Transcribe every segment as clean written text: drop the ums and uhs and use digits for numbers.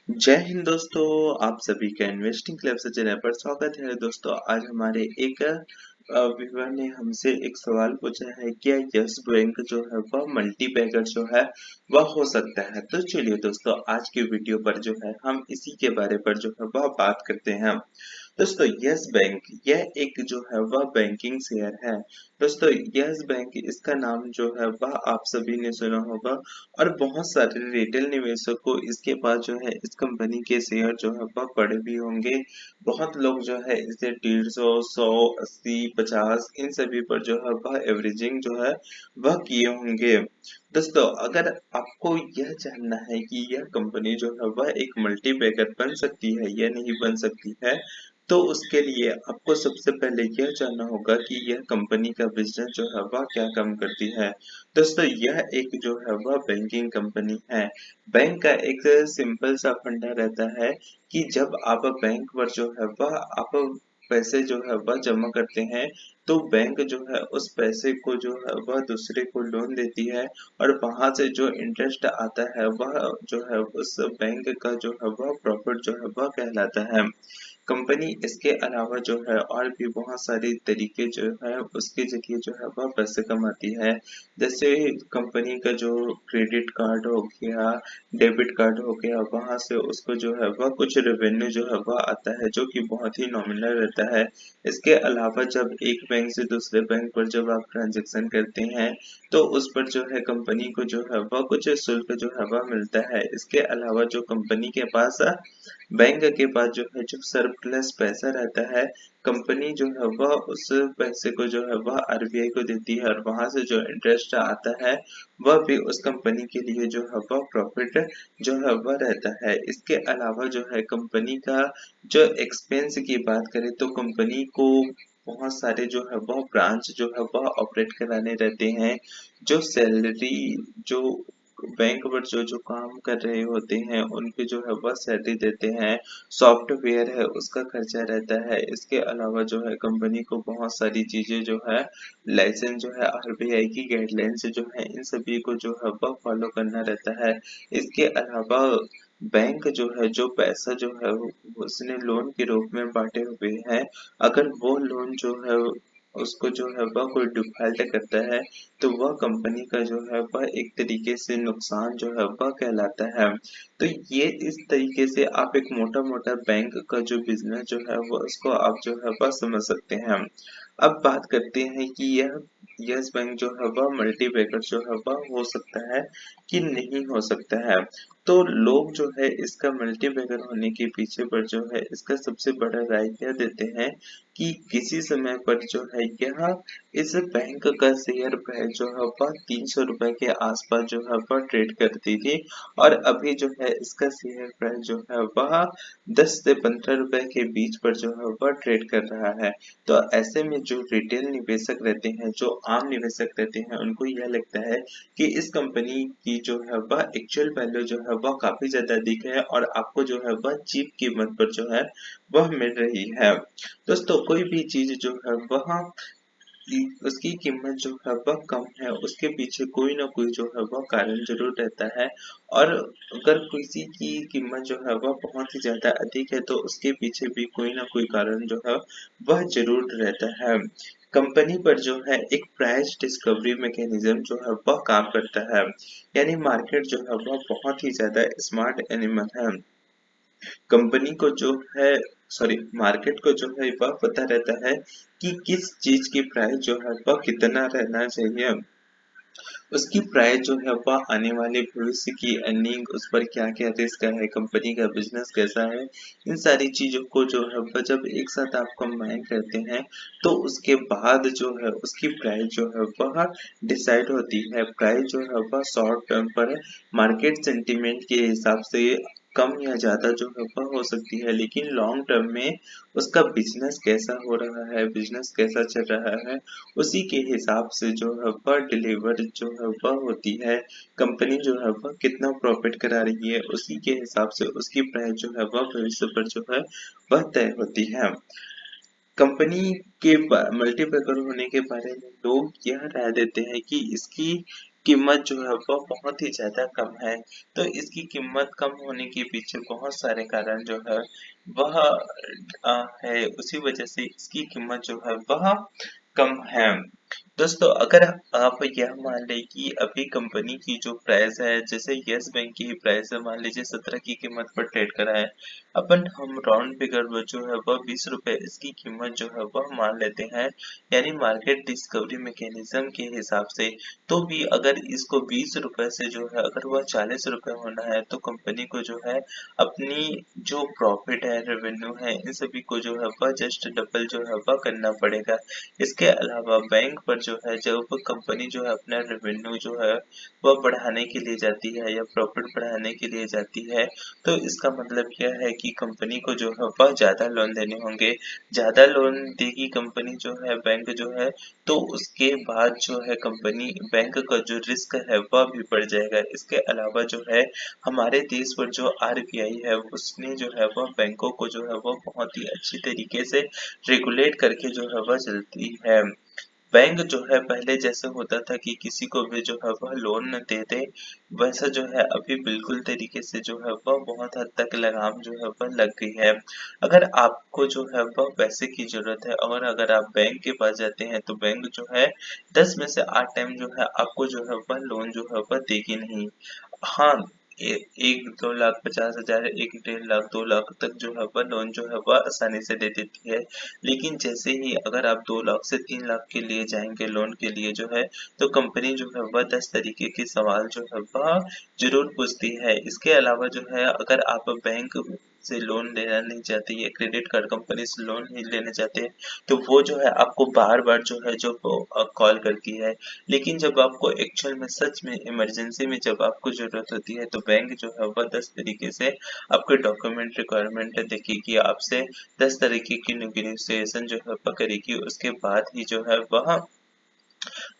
जय हिंद दोस्तों। आप सभी का इन्वेस्टिंग क्लब से चैनल पर स्वागत है। दोस्तों आज हमारे एक व्यूअर ने हमसे एक सवाल पूछा है, क्या यस बैंक जो है वह मल्टीबैगर जो है वह हो सकता है। तो चलिए दोस्तों आज की वीडियो पर जो है हम इसी के बारे पर जो है वह बात करते हैं। दोस्तों यस बैंक यह एक जो है वह बैंकिंग शेयर है। दोस्तों यस बैंक इसका नाम जो है वह आप सभी ने सुना होगा और बहुत सारे रिटेल निवेशक को इसके पास जो है इस कंपनी के शेयर जो है वह पड़े भी होंगे। बहुत लोग जो है इसे 150, 100, 80, 50 इन सभी पर जो है वह एवरेजिंग जो है वह किए होंगे। दोस्तों अगर आपको यह जानना है कि यह कंपनी जो है वह एक मल्टी बैगर बन सकती है या नहीं बन सकती है, तो उसके लिए आपको सबसे पहले यह जानना होगा कि यह कंपनी का बिजनेस जो है वह क्या काम करती है। दोस्तों यह एक जो है वह बैंकिंग कंपनी है। बैंक का एक सिंपल सा फंडा रहता है कि जब आप बैंक पर जो है वह आप पैसे जो है वह जमा करते हैं, तो बैंक जो है उस पैसे को जो है वह दूसरे को लोन देती है और वहां से जो इंटरेस्ट आता है वह जो है उस बैंक का जो है वह प्रॉफिट जो है वह कहलाता है। कंपनी इसके अलावा जो है और भी बहुत सारे तरीके जो है उसके जरिए जो है वह पैसे कमाती है। जैसे कंपनी का जो क्रेडिट कार्ड हो गया, डेबिट कार्ड हो गया, वहां से उसको जो है वह कुछ रेवेन्यू जो है वह आता है जो कि बहुत ही नॉमिनल रहता है। इसके अलावा जब एक बैंक से दूसरे बैंक पर जब आप ट्रांजेक्शन करते हैं, तो उस पर जो है कंपनी को जो है वह कुछ शुल्क जो है वह मिलता है। इसके अलावा जो कंपनी के पास बैंक के पास जो है जो सरप्लस पैसा रहता है, कंपनी जो है वह उस पैसे को जो है वह आरबीआई को देती है और वहां से जो इंटरेस्ट आता है वह भी उस कंपनी के लिए जो है वह प्रॉफिट जो है वह रहता है। इसके अलावा जो है कंपनी का जो एक्सपेंस की बात करें तो कंपनी को बहुत सारे जो है वह ब्रांच जो है वह ऑपरेट कराने रहते हैं। जो सैलरी जो बैंक पर जो काम कर रहे होते हैं उनके जो है वह सैलरी देते हैं। सॉफ्टवेयर है उसका खर्चा रहता है। इसके अलावा जो है कंपनी को बहुत सारी चीजें जो है लाइसेंस जो है आरबीआई की गाइडलाइंस जो है इन सभी को जो है वह फॉलो करना रहता है। इसके अलावा बैंक जो है जो पैसा जो है उसने लोन के रूप में बांटे हुए हैं, अगर वो लोन जो है उसको जो है वह कोई डिफॉल्ट करता है, तो वह कंपनी का जो है वह एक तरीके से नुकसान जो है वह कहलाता है। तो ये इस तरीके से आप एक मोटा मोटा बैंक का जो बिजनेस जो है वो उसको आप जो है वह समझ सकते हैं। अब बात करते हैं कि यह यस बैंक जो है वह मल्टीबैगर जो है वह हो सकता है कि नहीं हो सकता है। तो लोग जो है इसका मल्टीबैगर होने के पीछे पर जो है इसका सबसे बड़ा राय क्या देते हैं कि किसी समय पर जो है यह इस बैंक का शेयर प्राइस जो है वह 300 रुपए के आसपास जो है वह ट्रेड करती थी और अभी जो है इसका शेयर प्राइस जो है वह 10 से 15 रुपए के बीच पर जो है वह ट्रेड कर रहा है। तो ऐसे में जो रिटेल निवेशक रहते हैं, जो आम निवेशक रहते हैं, उनको यह लगता है कि इस कंपनी की जो है वह एक्चुअल वैल्यू जो है वह काफी ज्यादा अधिक है और आपको जो है वह चीप कीमत पर जो है वह मिल रही है। दोस्तों कोई भी चीज जो है वह उसकी कीमत जो है वह कम है, उसके पीछे कोई ना कोई जो है वह कारण जरूर रहता है। और अगर किसी की कीमत जो है वह बहुत ही ज्यादा अधिक है, तो उसके पीछे भी कोई ना कोई कारण जो है वह जरूर रहता है। कंपनी पर जो है एक प्राइस डिस्कवरी मैकेनिज्म जो है वह काम करता है। यानी मार्केट जो है वह बहुत ही ज्यादा स्मार्ट एनिमल है। कंपनी को जो है सॉरी मार्केट को जो है वह पता रहता है कि किस चीज की प्राइस जो है वह कितना रहना चाहिए। उसकी प्राइस जो है वह आने वाले भविष्य की अर्निंग, उस पर क्या क्या रिस्क है, कंपनी का बिजनेस कैसा है, इन सारी चीजों को जो है वह जब एक साथ आप कंबाइन करते हैं, तो उसके बाद जो है उसकी प्राइस जो है वह डिसाइड होती है। प्राइस जो है वह शॉर्ट टर्म पर मार्केट सेंटीमेंट के हिसाब से कम या ज्यादा जो है वह हो सकती है, लेकिन लॉन्ग टर्म में उसका बिजनेस कैसा हो रहा है, बिजनेस कैसा चल रहा है, उसी के हिसाब से जो है वह डिलीवर जो है वह होती है। कंपनी जो है वह कितना प्रॉफिट करा रही है, उसी के हिसाब से उसकी प्राइस जो है वह भविष्य पर जो है वह तय होती है। कंपनी के मल्टीबैगर होने के बारे में लोग यह राय देते हैं कि इसकी कीमत जो है वह बहुत ही ज़्यादा कम है। तो इसकी कीमत कम होने के पीछे बहुत सारे कारण जो है वह है, उसी वजह से इसकी कीमत जो है वह कम है। दोस्तों अगर आप यह मान लें कि अभी कंपनी की जो प्राइस है, जैसे यस बैंक की ही प्राइस है, मान लीजिए 17 की कीमत पर ट्रेड करा है, अपन हम राउंड फिगर में जो है वह 20 रुपए इसकी कीमत जो है वह मान लेते हैं, यानी मार्केट डिस्कवरी मैकेनिज्म के हिसाब से। तो भी अगर इसको 20 रुपए से जो है अगर वह 40 रुपए होना है, तो कंपनी को जो है अपनी जो प्रॉफिट है, रेवेन्यू है, इन सभी को जो है वह जस्ट डबल जो है वह करना पड़ेगा। इसके अलावा बैंक पर जो है जब कंपनी जो है अपना रेवेन्यू जो है वह बढ़ाने के लिए जाती है या प्रॉफिट बढ़ाने के लिए जाती है, तो इसका मतलब यह है कि कंपनी को जो है वह ज्यादा लोन देने होंगे। ज्यादा लोन देगी कंपनी जो है, बैंक जो है, तो उसके बाद जो है कंपनी बैंक का जो रिस्क है वह भी बढ़ जाएगा। इसके अलावा जो है हमारे देश पर जो आरबीआई है, उसने जो है वह बैंकों को जो है वह बहुत ही अच्छी तरीके से रेगुलेट करके जो है वह चलती है। बैंक जो है पहले जैसे होता था कि किसी को भी जो है वह लोन न दे दे, वैसा जो है अभी बिल्कुल तरीके से जो है वह बहुत हद तक लगाम जो है वह लग गई है। अगर आपको जो है वह पैसे की जरूरत है और अगर आप बैंक के पास जाते हैं, तो बैंक जो है 10 में से 8 टाइम जो है आपको जो है वह लोन जो है वह देगी नहीं। हाँ, 1-2 लाख 50 हजार, 1-1.5 लाख 2 लाख तक जो है वह लोन जो है वह आसानी से दे देती है। लेकिन जैसे ही अगर आप 2 लाख से 3 लाख के लिए जाएंगे लोन के लिए जो है, तो कंपनी जो है वह 10 तरीके के सवाल जो है वह जरूर पूछती है। इसके अलावा जो है अगर आप बैंक से लोन लेना नहीं चाहते या क्रेडिट कार्ड कंपनी से लोन नहीं लेना चाहते, तो वो जो है आपको बार बार जो है जो कॉल करती है। लेकिन जब आपको एक्चुअल में सच में इमरजेंसी में जब आपको जरूरत होती है, तो बैंक जो है वह 10 तरीके से आपके डॉक्यूमेंट रिक्वायरमेंट देखेगी, आपसे 10 तरीके की नेगोशिएशन जो है वह करेगी, उसके बाद ही जो है वह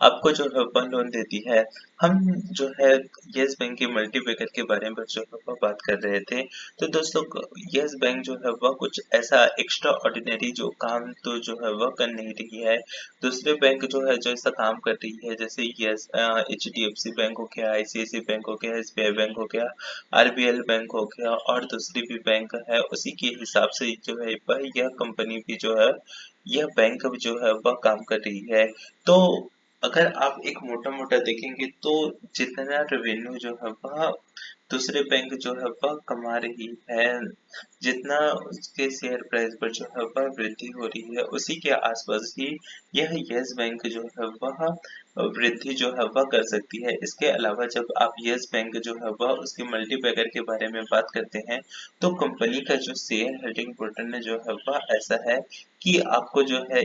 आपको जो है वह लोन देती है। हम जो है यस बैंक के मल्टीबैगर के बारे में जो है वह बात कर रहे थे। तो दोस्तों यस बैंक जो है वह कुछ ऐसा एक्स्ट्रा ऑर्डिनरी जो काम तो जो है वह कर नहीं रही है। दूसरे बैंक जो है जो ऐसा काम कर रही है, जैसे यस एचडीएफसी बैंक हो गया, आईसीआईसी बैंक हो गया, एसबीआई बैंक हो गया, आरबीएल बैंक हो गया और दूसरी भी बैंक है, उसी के हिसाब से जो है वह यह कंपनी भी जो है, यह बैंक जो है वह काम कर रही है। तो अगर आप एक मोटा-मोटा देखेंगे, तो जितना रेवेन्यू जो है वह दूसरे बैंक जो है वह कमा रही है, जितना उसके शेयर प्राइस पर जो है वह वृद्धि हो रही है, उसी के आसपास ही यह यस बैंक जो है वह वृद्धि जो है वह कर सकती है। इसके अलावा जब आप यस बैंक जो है वह उसके मल्टीबैगर के बारे में बात करते हैं, तो कंपनी का जो शेयर होल्डिंग पैटर्न जो है वह ऐसा है कि आपको जो है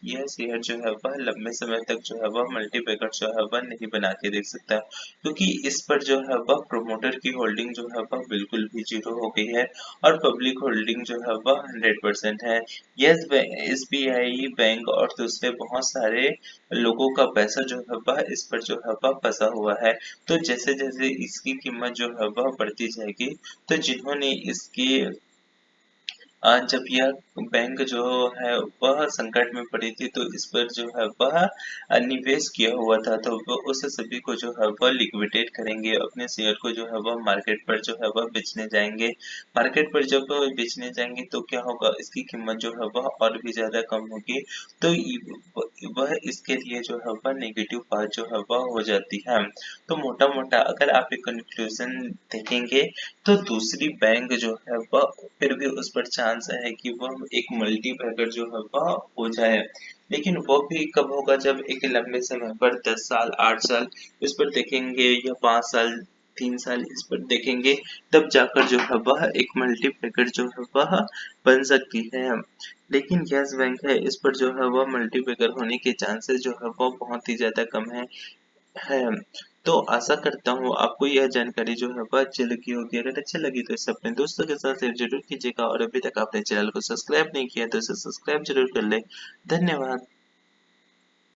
यह शेयर जो है वह लंबे समय तक जो है वह मल्टीबैगर जो है वह नहीं बना के देख सकता, क्योंकि इस पर जो है वह प्रोमोटर की होल्डिंग जो है वह बिल्कुल भी जीरो हो गई है और पब्लिक होल्डिंग जो है वह 100% है। यस एसबीआई बैंक और दूसरे बहुत सारे लोगों का पैसा जो है वह इस पर जो है वह फंसा हुआ है। तो जैसे जैसे इसकी कीमत जो है वह बढ़ती जाएगी, तो जिन्होंने इसकी जब यह बैंक जो है वह संकट में पड़ी थी, तो इस पर जो है वह निवेश किया हुआ था, तो वो उस सभी को जो है वह लिक्विडेट करेंगे, अपने शेयर को जो है वह मार्केट पर जो है वह बेचने जाएंगे। मार्केट पर जब बेचने जाएंगे तो क्या होगा, इसकी कीमत जो है वह और भी ज्यादा कम होगी, तो वह इसके लिए जो है वह नेगेटिव बात जो है वह हो जाती है। तो मोटा मोटा अगर आप एक कंक्लूजन देखेंगे, तो दूसरी बैंक जो है वह फिर भी उस पर चांस है कि वह एक मल्टीबैगर जो है वह हो जाए, लेकिन वो भी कब होगा, जब एक लंबे समय पर 10 साल 8 साल इस पर देखेंगे या 5 साल 3 साल इस पर देखेंगे, तब जाकर जो है वह एक मल्टीबैगर जो है वह बन सकती है। लेकिन यस बैंक है, इस पर जो है वह मल्टीबैगर होने के चांसेस जो है वह बहुत ही ज्यादा कम है। तो आशा करता हूँ आपको यह जानकारी जो है वह अच्छी लगी होगी। अगर अच्छी लगी तो इसे अपने दोस्तों के साथ शेयर जरूर कीजिएगा और अभी तक आपने चैनल को सब्सक्राइब नहीं किया तो इसे सब्सक्राइब जरूर कर ले। धन्यवाद।